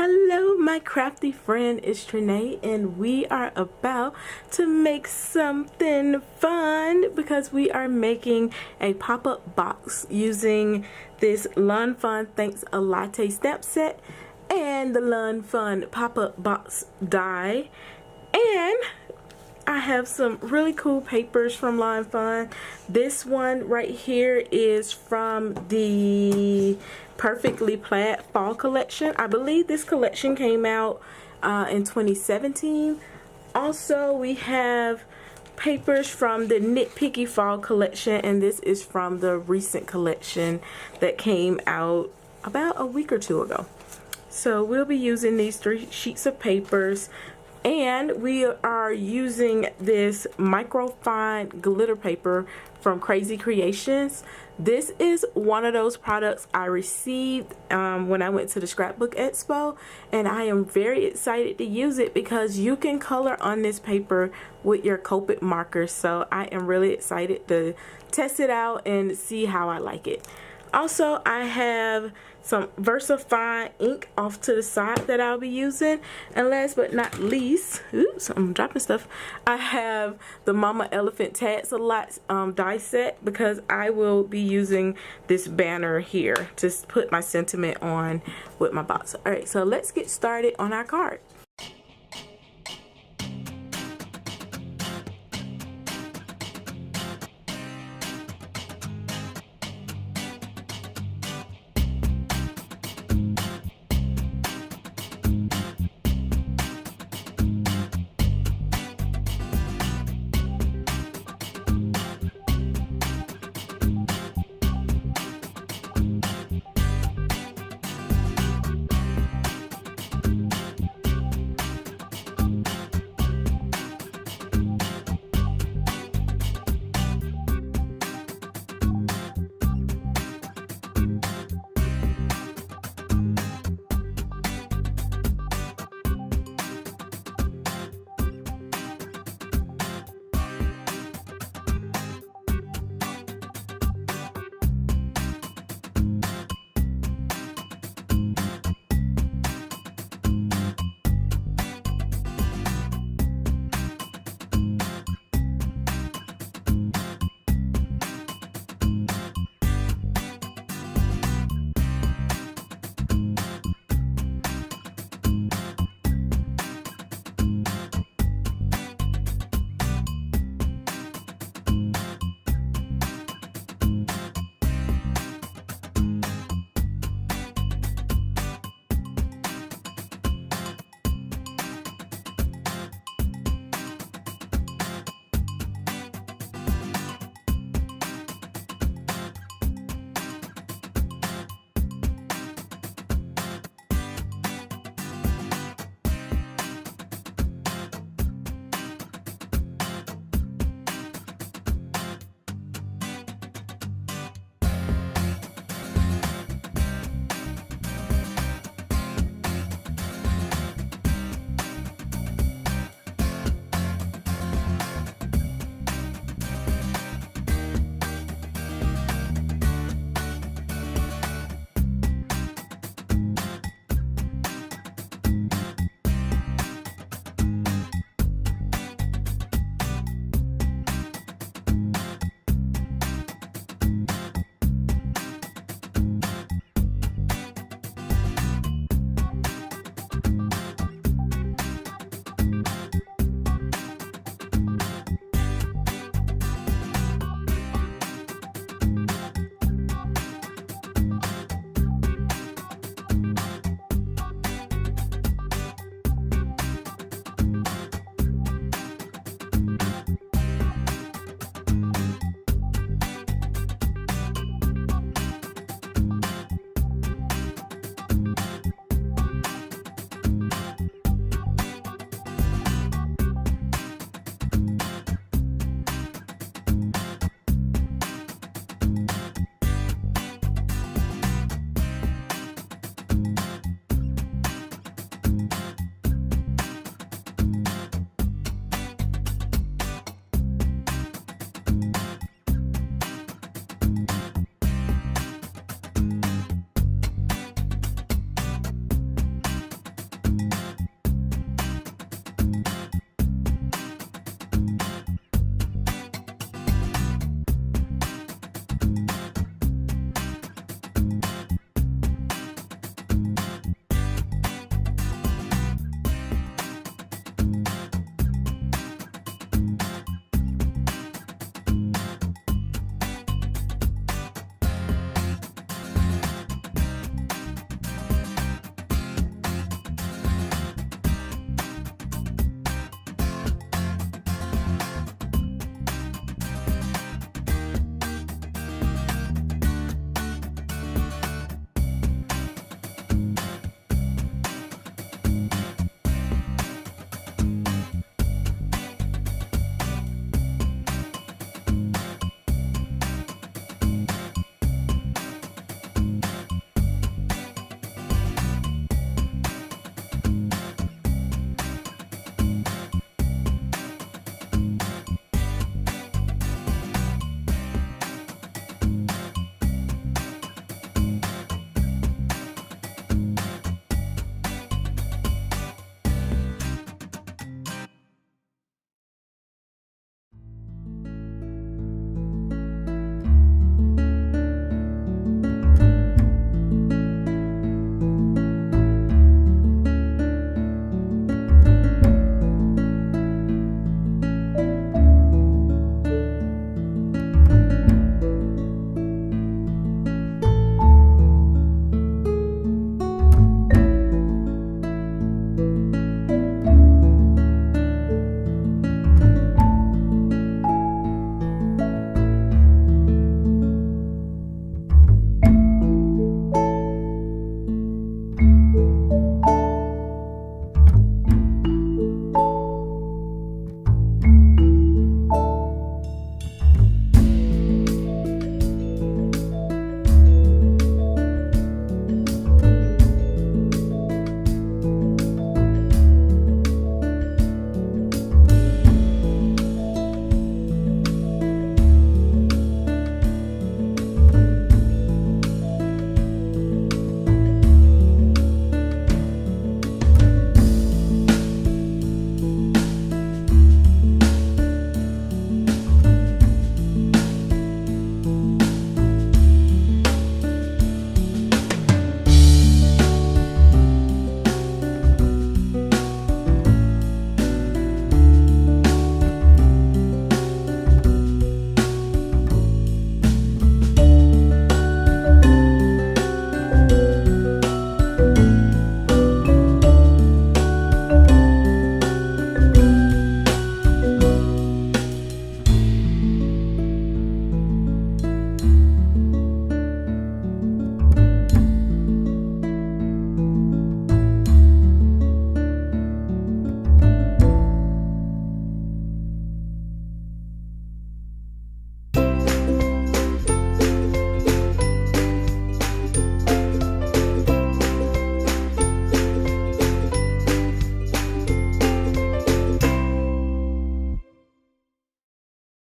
Hello my crafty friend, it's Tranae, and we are about to make something fun because we are making a pop-up box using this Lawn Fun Thanks a Latte stamp set and the Lawn Fun pop-up box die. And I have some really cool papers from Lawn Fun. This one right here is from the Perfectly Plaid Fall collection. I believe this collection came out in 2017. Also, we have papers from the Nitpicky Fall collection, and this is from the recent collection that came out about a week or two ago. So we'll be using these 3 sheets of papers. And we are using this microfine glitter paper from Crazy Creations. This is one of those products I received when I went to the Scrapbook Expo, and I am very excited to use it because you can color on this paper with your Copic markers. So I am really excited to test it out and see how I like it. Also, I have some VersaFine ink off to the side that I'll be using. And last but not least, oops, I'm dropping stuff. I have the Mama Elephant Tags a Lot die set because I will be using this banner here to put my sentiment on with my box. Alright, so let's get started on our card.